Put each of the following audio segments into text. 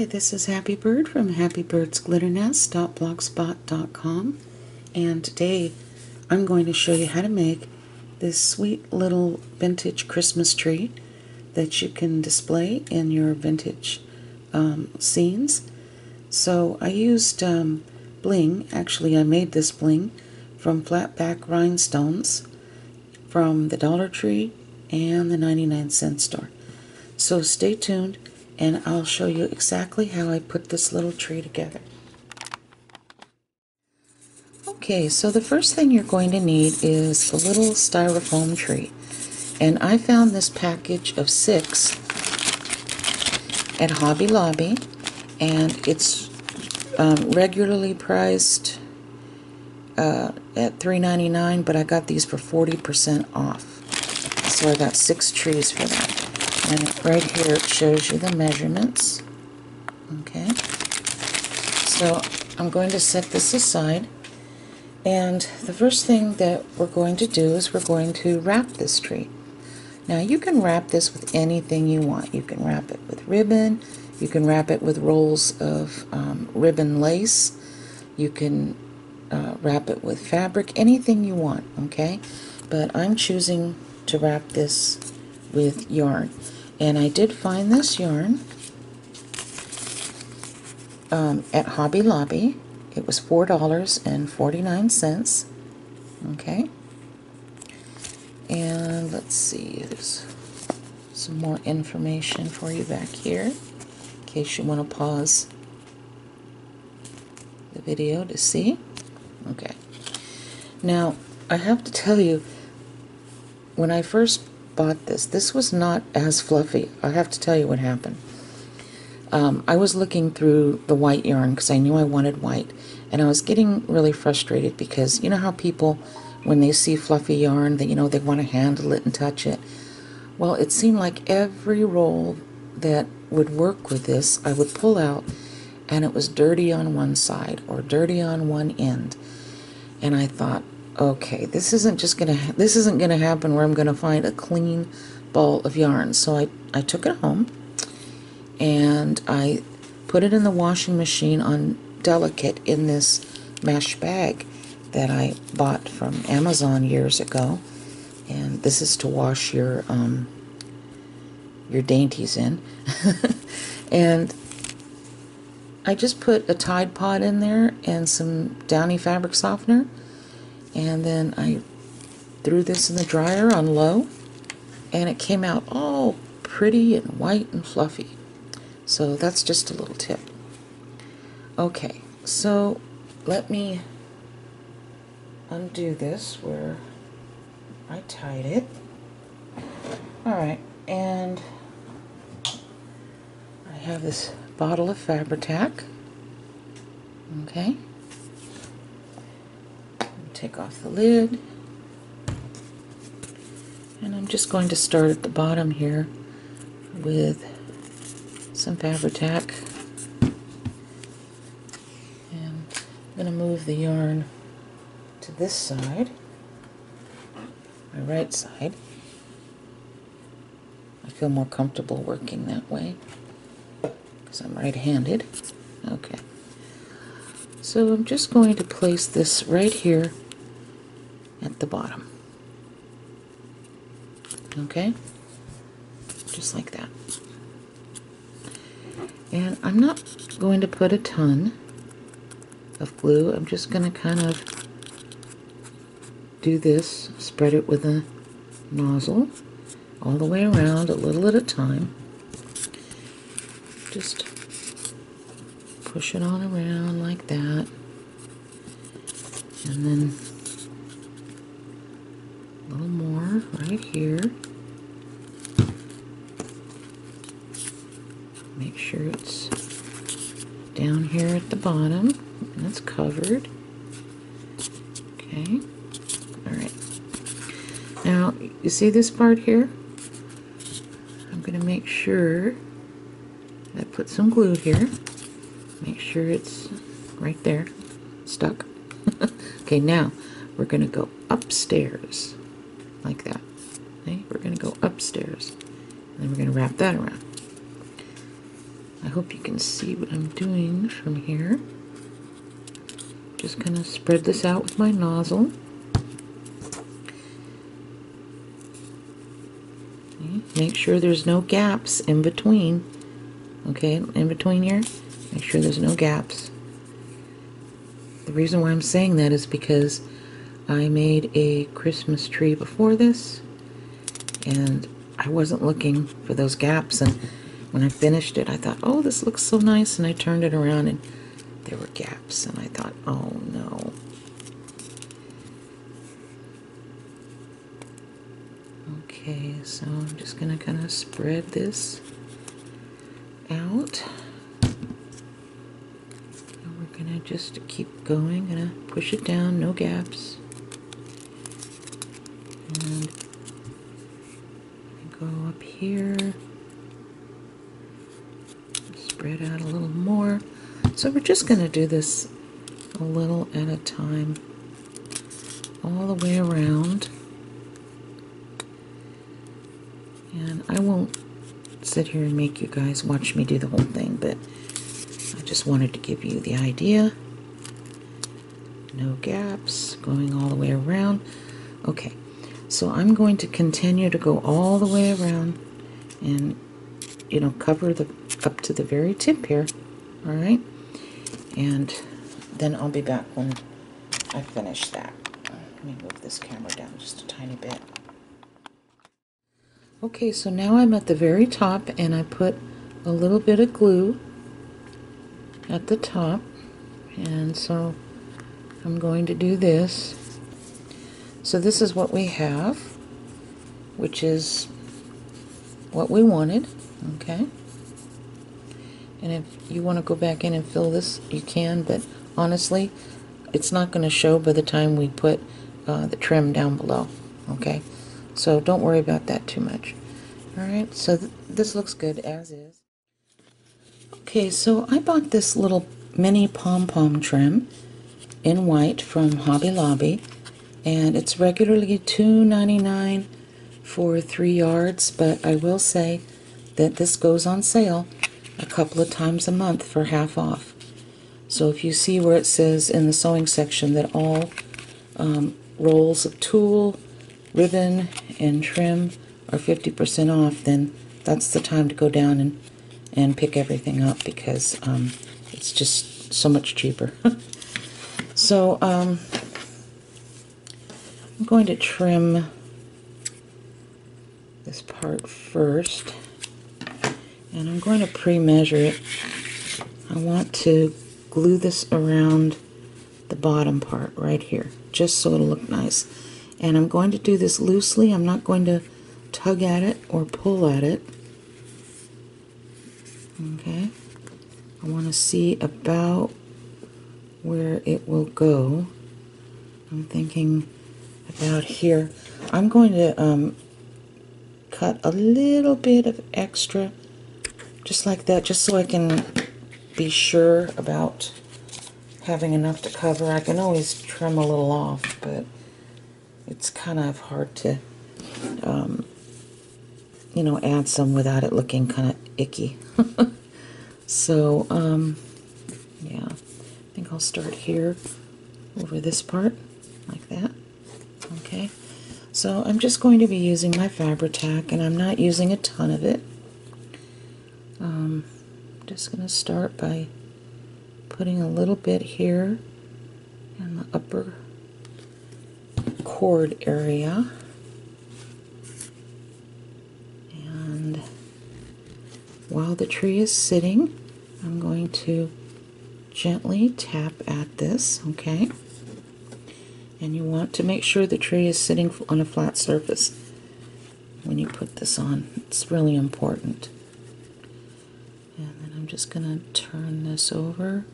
Hi, this is Happy Bird from happybirdsglitternest.blogspot.com, and today I'm going to show you how to make this sweet little vintage Christmas tree that you can display in your vintage scenes. So I used bling. Actually, I made this bling from flat back rhinestones from the Dollar Tree and the 99-cent store. So stay tuned and I'll show you exactly how I put this little tree together. Okay, so the first thing you're going to need is a little styrofoam tree. And I found this package of 6 at Hobby Lobby, and it's regularly priced at $3.99, but I got these for 40% off. So I got 6 trees for that. And right here it shows you the measurements. Okay, so I'm going to set this aside, and the first thing that we're going to do is we're going to wrap this tree. Now you can wrap this with anything you want. You can wrap it with ribbon, you can wrap it with rolls of ribbon lace, you can wrap it with fabric, anything you want, okay? But I'm choosing to wrap this with yarn. And I did find this yarn at Hobby Lobby. It was $4.49. Okay. And let's see, there's some more information for you back here in case you want to pause the video to see. Okay. Now, I have to tell you, when I first bought this was not as fluffy. I have to tell you what happened. I was looking through the white yarn because I knew I wanted white, and I was getting really frustrated because you know how people, when they see fluffy yarn, they want to handle it and touch it. Well, it seemed like every roll that would work with this, I would pull out, and it was dirty on one side or dirty on one end, and I thought, okay, this isn't gonna happen where I'm gonna find a clean ball of yarn. So I took it home and I put it in the washing machine on delicate in this mesh bag that I bought from Amazon years ago. And this is to wash your dainties in. And I just put a Tide Pod in there and some Downy fabric softener. And then I threw this in the dryer on low, and it came out all pretty and white and fluffy. So that's just a little tip. Okay, so let me undo this where I tied it. Alright, and I have this bottle of Fabri-Tac. Okay. Take off the lid, and I'm just going to start at the bottom here with some Fabri-Tac, and I'm going to move the yarn to this side, my right side. I feel more comfortable working that way because I'm right-handed. Okay, so I'm just going to place this right here at the bottom. Okay, just like that. And I'm not going to put a ton of glue. I'm just going to kind of do this, spread it with a nozzle all the way around, a little at a time. Just push it on around like that, and then a little more right here. Make sure it's down here at the bottom and it's covered. Okay. Alright. Now, you see this part here? I'm going to make sure I put some glue here. Make sure it's right there, stuck. Okay, now we're going to go upstairs like that. Okay, we're going to go upstairs, and then we're going to wrap that around. I hope you can see what I'm doing from here. Just gonna spread this out with my nozzle. Okay. Make sure there's no gaps in between. Okay, in between here, make sure there's no gaps. The reason why I'm saying that is because I made a Christmas tree before this, and I wasn't looking for those gaps, and when I finished it, I thought, oh, this looks so nice, and I turned it around, and there were gaps, and I thought, oh no. Okay, so I'm just gonna kind of spread this out. And we're gonna just keep going, gonna push it down, no gaps. And go up here, spread out a little more. So we're just gonna do this a little at a time, all the way around. And I won't sit here and make you guys watch me do the whole thing, but I just wanted to give you the idea. No gaps, going all the way around. Okay, so I'm going to continue to go all the way around and, you know, cover the up to the very tip here. All right, and then I'll be back when I finish that. Let me move this camera down just a tiny bit. Okay, so now I'm at the very top, and I put a little bit of glue at the top, and so I'm going to do this. So this is what we have, which is what we wanted, okay? And if you want to go back in and fill this, you can, but honestly, it's not going to show by the time we put the trim down below, okay? So don't worry about that too much. Alright, so this looks good as is. Okay, so I bought this little mini pom-pom trim in white from Hobby Lobby, and it's regularly $2.99 for 3 yards, but I will say that this goes on sale a couple of times a month for half off. So if you see where it says in the sewing section that all rolls of tulle, ribbon, and trim are 50% off, then that's the time to go down and pick everything up, because it's just so much cheaper. So I'm going to trim this part first, and I'm going to pre-measure it. I want to glue this around the bottom part right here, just so it'll look nice. And I'm going to do this loosely. I'm not going to tug at it or pull at it. Okay, I want to see about where it will go. I'm thinking about here. I'm going to cut a little bit of extra, just like that, just so I can be sure about having enough to cover. I can always trim a little off, but it's kind of hard to you know, add some without it looking kind of icky. So yeah, I think I'll start here over this part like that. Okay, so I'm just going to be using my Fabri-Tac, and I'm not using a ton of it. I'm just going to start by putting a little bit here in the upper cord area. And while the tree is sitting, I'm going to gently tap at this, okay? And you want to make sure the tree is sitting on a flat surface when you put this on. It's really important. And then I'm just going to turn this over,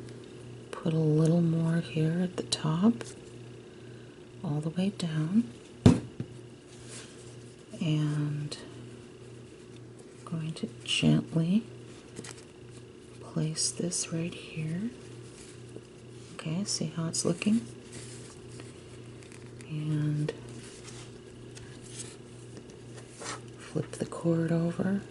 put a little more here at the top, all the way down, and I'm going to gently place this right here. Okay, see how it's looking? And flip the cord over.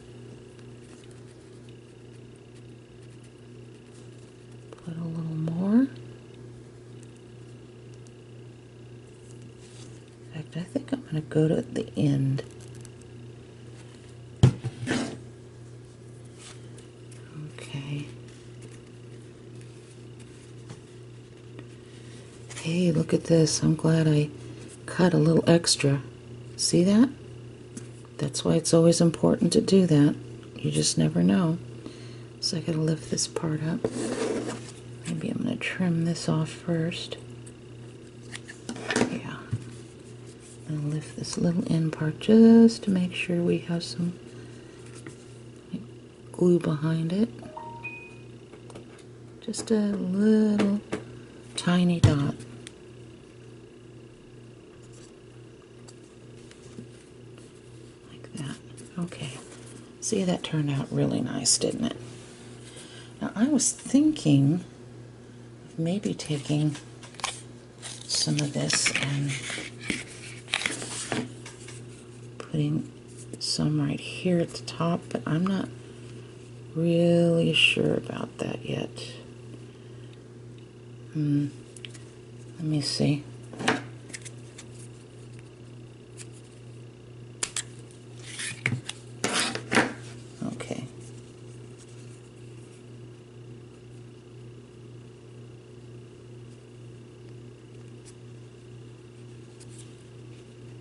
go to the end. Okay. Hey, look at this. I'm glad I cut a little extra. See that? That's why it's always important to do that. You just never know. So I gotta lift this part up. Maybe I'm gonna trim this off first. Yeah. And lift this little end part just to make sure we have some glue behind it. Just a little tiny dot. Like that. Okay. See, that turned out really nice, didn't it? Now, I was thinking of maybe taking some of this and putting some right here at the top, but I'm not really sure about that yet. Let me see. Okay.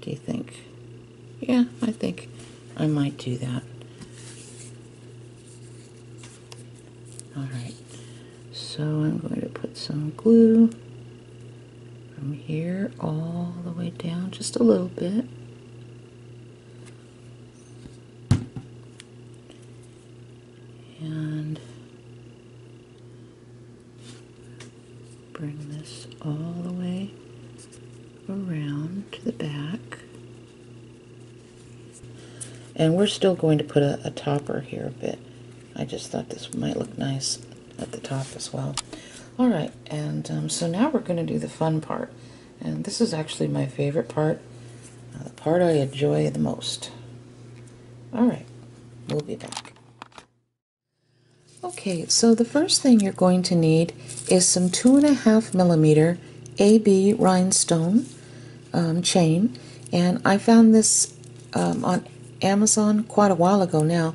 Do you think? Yeah, I think I might do that. Alright, so I'm going to put some glue from here all the way down, just a little bit. And bring this all the way around to the back. And we're still going to put a topper here a bit. I just thought this might look nice at the top as well. Alright, and so now we're going to do the fun part. And this is actually my favorite part, the part I enjoy the most. Alright, we'll be back. Okay, so the first thing you're going to need is some 2.5mm AB rhinestone chain. And I found this on Amazon quite a while ago now.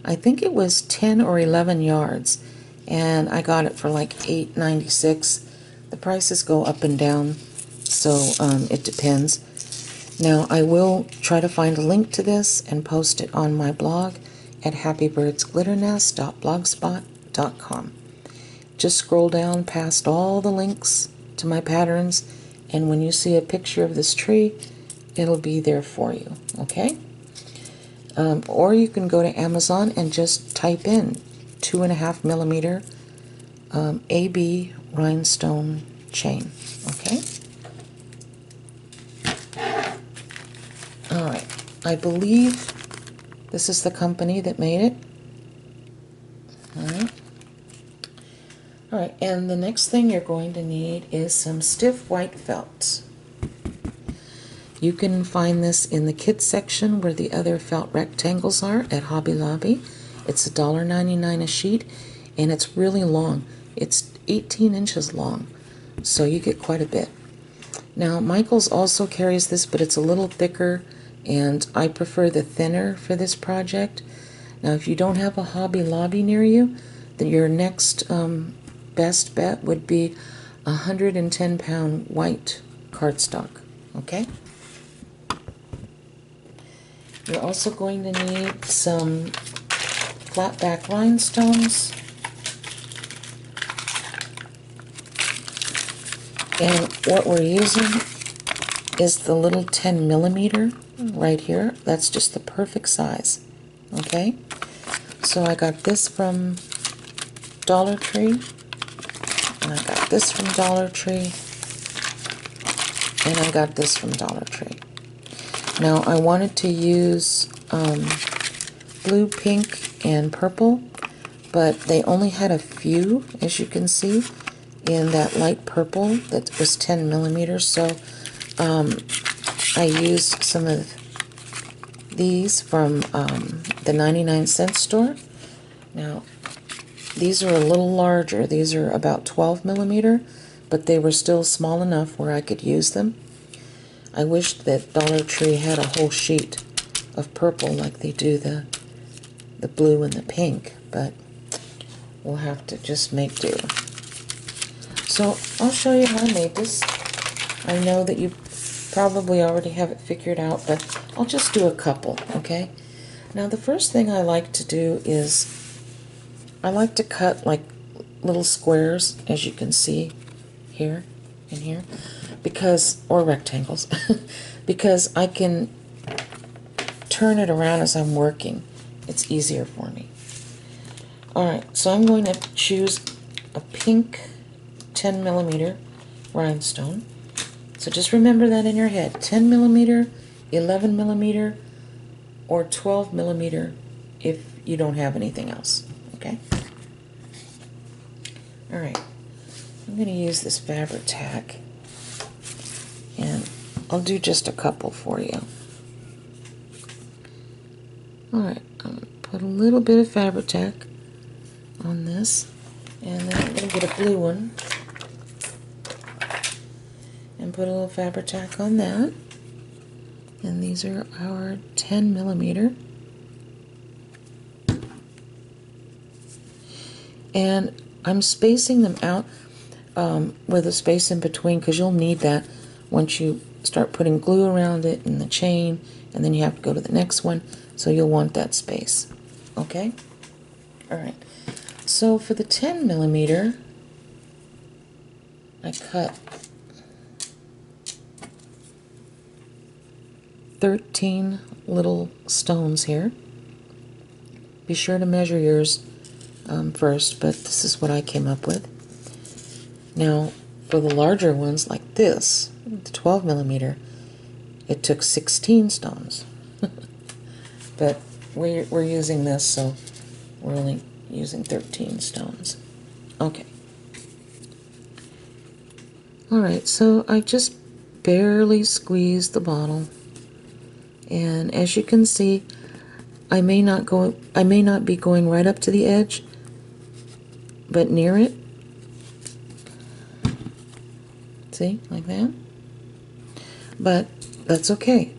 I think it was 10 or 11 yards, and I got it for like $8.96. The prices go up and down, so it depends. Now, I will try to find a link to this and post it on my blog at happybirdsglitternest.blogspot.com. Just scroll down past all the links to my patterns, and when you see a picture of this tree, it'll be there for you, okay? Or you can go to Amazon and just type in 2.5mm AB rhinestone chain, okay? Alright, I believe this is the company that made it. Alright, and the next thing you're going to need is some stiff white felt. You can find this in the kit section where the other felt rectangles are at Hobby Lobby. It's $1.99 a sheet, and it's really long. It's 18 inches long, so you get quite a bit. Now, Michaels also carries this, but it's a little thicker, and I prefer the thinner for this project. Now, if you don't have a Hobby Lobby near you, then your next best bet would be a 110-pound white cardstock, okay? You're also going to need some flat back rhinestones. And what we're using is the little 10mm right here. That's just the perfect size, okay? So I got this from Dollar Tree, and I got this from Dollar Tree, and I got this from Dollar Tree. Now, I wanted to use blue, pink, and purple, but they only had a few, as you can see, in that light purple that was 10mm, so I used some of these from the 99-cent store. Now, these are a little larger. These are about 12mm, but they were still small enough where I could use them. I wish that Dollar Tree had a whole sheet of purple like they do the blue and the pink, but we'll have to just make do. So I'll show you how I made this. I know that you probably already have it figured out, but I'll just do a couple, okay? Now the first thing I like to do is I like to cut like little squares, as you can see here and here, or rectangles, because I can turn it around as I'm working. It's easier for me. Alright, so I'm going to choose a pink 10 millimeter rhinestone. So just remember that in your head. 10 millimeter, 11 millimeter, or 12 millimeter if you don't have anything else. Okay? Alright, I'm going to use this Fabri-Tac, and I'll do just a couple for you. Alright, I'm going to put a little bit of Fabri-Tac on this, and then I'm going to get a blue one and put a little Fabri-Tac on that. And these are our 10 millimeter. And I'm spacing them out with a space in between, because you'll need that once you start putting glue around it and the chain, and then you have to go to the next one, so you'll want that space. Okay? Alright. So for the 10 millimeter, I cut 13 little stones here. Be sure to measure yours first, but this is what I came up with. Now, for the larger ones like this, the 12 millimeter, it took 16 stones. But we're using this, so we're only using 13 stones. Okay. Alright, so I just barely squeezed the bottle. And as you can see, I may not be going right up to the edge, but near it. See, like that. But that's okay.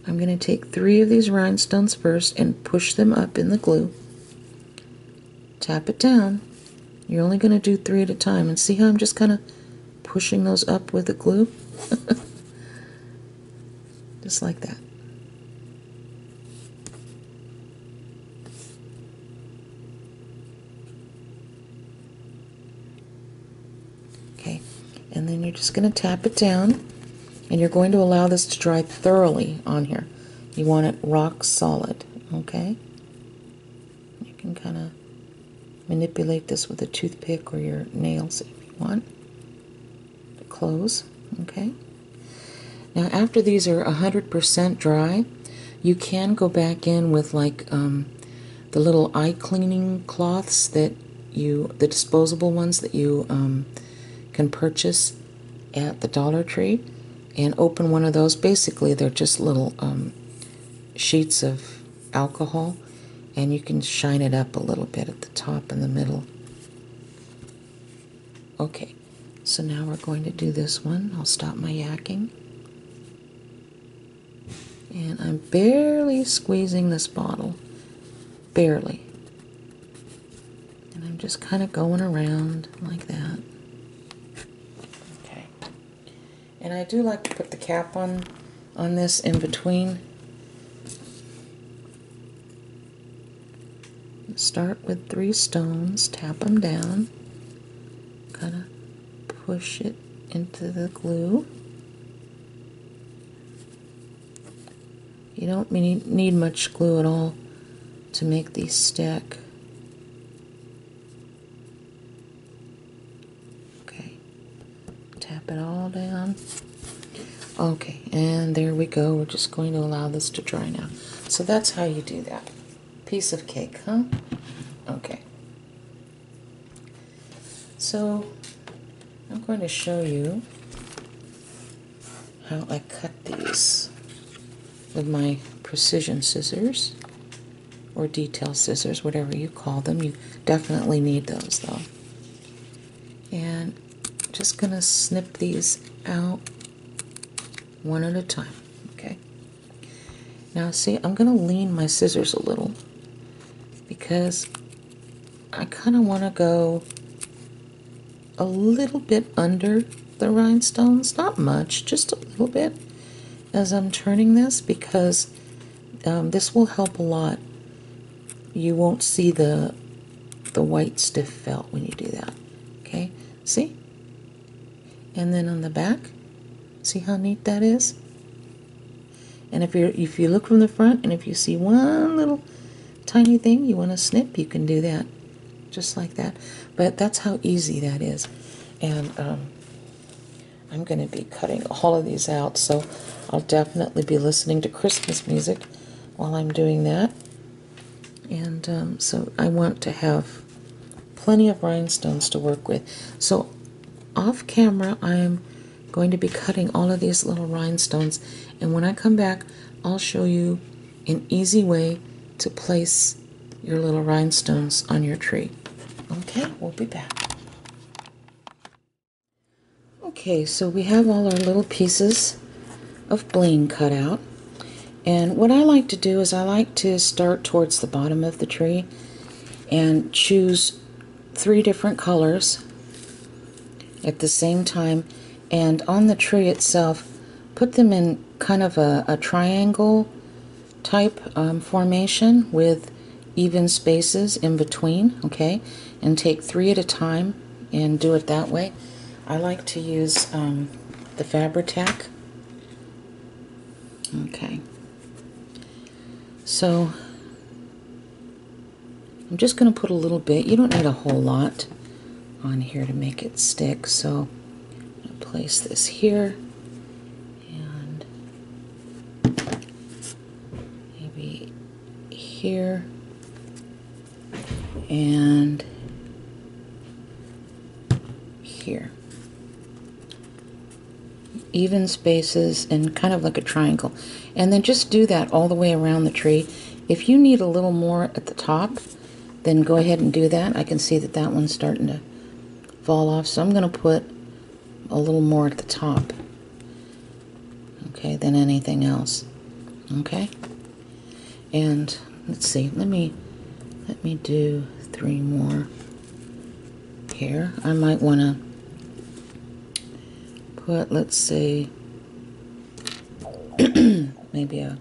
I'm going to take 3 of these rhinestones first and push them up in the glue. Tap it down. You're only going to do 3 at a time, and see how I'm just kind of pushing those up with the glue? Just like that. Okay, and then you're just going to tap it down, and you're going to allow this to dry thoroughly on here. You want it rock solid, okay? You can kind of manipulate this with a toothpick or your nails if you want to close, okay? Now after these are 100% dry, you can go back in with like the little eye cleaning cloths that the disposable ones that you can purchase at the Dollar Tree, and open one of those. Basically they're just little sheets of alcohol, and you can shine it up a little bit at the top and the middle. Okay, so now we're going to do this one. I'll stop my yakking. And I'm barely squeezing this bottle. Barely. And I'm just kind of going around like that. Okay. And I do like to put the cap on this in between. Start with 3 stones, tap them down, kind of push it into the glue. You don't need much glue at all to make these stick. Okay, tap it all down. Okay, and there we go. We're just going to allow this to dry now. So that's how you do that. Piece of cake, huh? Okay. So I'm going to show you how I cut these with my precision scissors, or detail scissors, whatever you call them. You definitely need those though. And just gonna snip these out one at a time, okay? Now see, I'm going to lean my scissors a little because I kind of want to go a little bit under the rhinestones, not much, just a little bit as I'm turning this, because this will help a lot. You won't see the white stiff felt when you do that, okay? See? And then on the back, see how neat that is? And if you look from the front, and if you see one little tiny thing you want to snip, you can do that, just like that. But that's how easy that is. And I'm going to be cutting all of these out, so I'll definitely be listening to Christmas music while I'm doing that. And so I want to have plenty of rhinestones to work with. So off camera, I'm going to be cutting all of these little rhinestones, and when I come back, I'll show you an easy way to place your little rhinestones on your tree. Okay, we'll be back. Okay, so we have all our little pieces of bling cut out, and what I like to do is I like to start towards the bottom of the tree and choose 3 different colors at the same time, and on the tree itself put them in kind of a triangle type formation with even spaces in between, okay? And take 3 at a time and do it that way. I like to use the Fabri-Tac. Okay. So I'm just going to put a little bit. You don't need a whole lot on here to make it stick. So I'm going to place this here and maybe here and here. Even spaces and kind of like a triangle. And then just do that all the way around the tree. If you need a little more at the top, then go ahead and do that. I can see that that one's starting to fall off, so I'm going to put a little more at the top, okay, than anything else. Okay, and let's see, let me do 3 more here. I might want to put, let's say, maybe a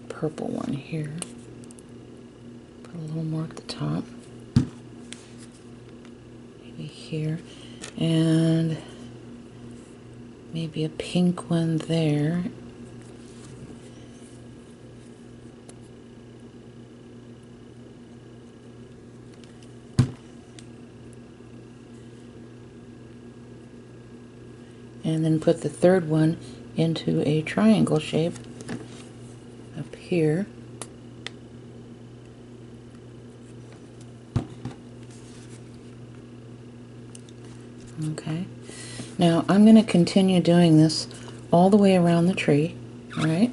purple one here. Put a little more at the top. Maybe here. And maybe a pink one there. And then put the 3rd one into a triangle shape up here. Okay. Now I'm going to continue doing this all the way around the tree, all right?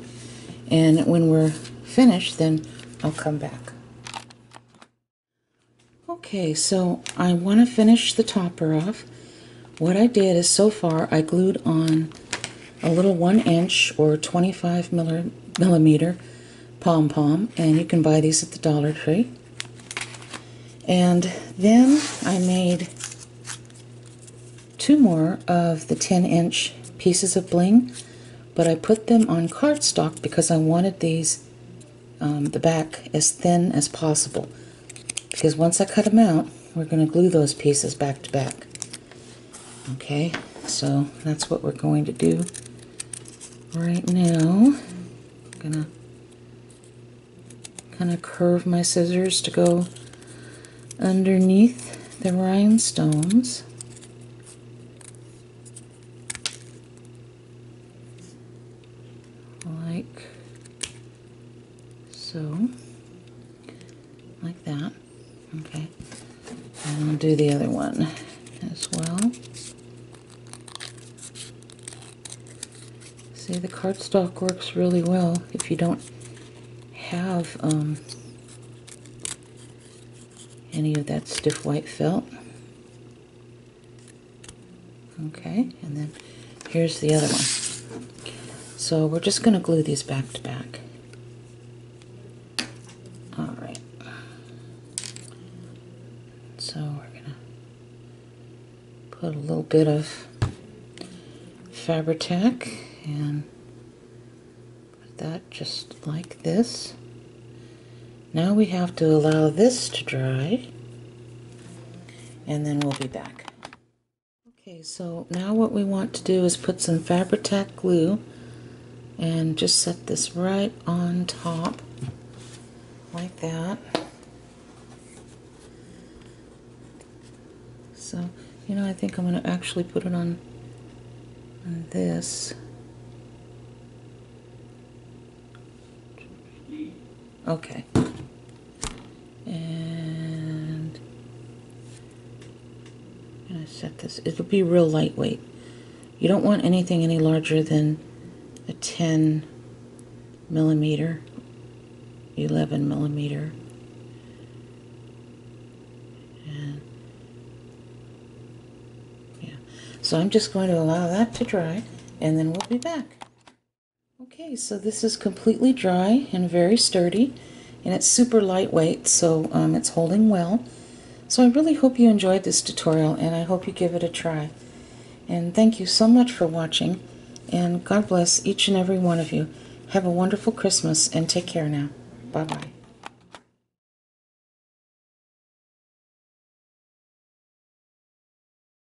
And when we're finished, then I'll come back. Okay, so I want to finish the topper off. What I did is, so far, I glued on a little 1-inch or 25 millimeter pom-pom, and you can buy these at the Dollar Tree. And then I made 2 more of the 10-inch pieces of bling, but I put them on cardstock because I wanted these, the back, as thin as possible. Because once I cut them out, we're going to glue those pieces back to back. Okay, so that's what we're going to do right now. I'm gonna kind of curve my scissors to go underneath the rhinestones. Like so. Like that. Okay. And I'll do the other one as well. See, the cardstock works really well if you don't have any of that stiff white felt. Okay, and then here's the other one. So we're just going to glue these back to back. Alright. So we're going to put a little bit of Fabri-Tac and put that just like this. Now we have to allow this to dry, and then we'll be back. Okay, so now what we want to do is put some Fabri-Tac glue and just set this right on top like that. So, you know, I think I'm going to actually put it on this. Okay. And I'm going to set this. It'll be real lightweight. You don't want anything any larger than a 10 millimeter, 11 millimeter. And yeah, so I'm just going to allow that to dry, and then we'll be back. Okay, so this is completely dry and very sturdy, and it's super lightweight, so it's holding well. So I really hope you enjoyed this tutorial, and I hope you give it a try. And thank you so much for watching, and God bless each and every one of you. Have a wonderful Christmas, and take care now. Bye-bye.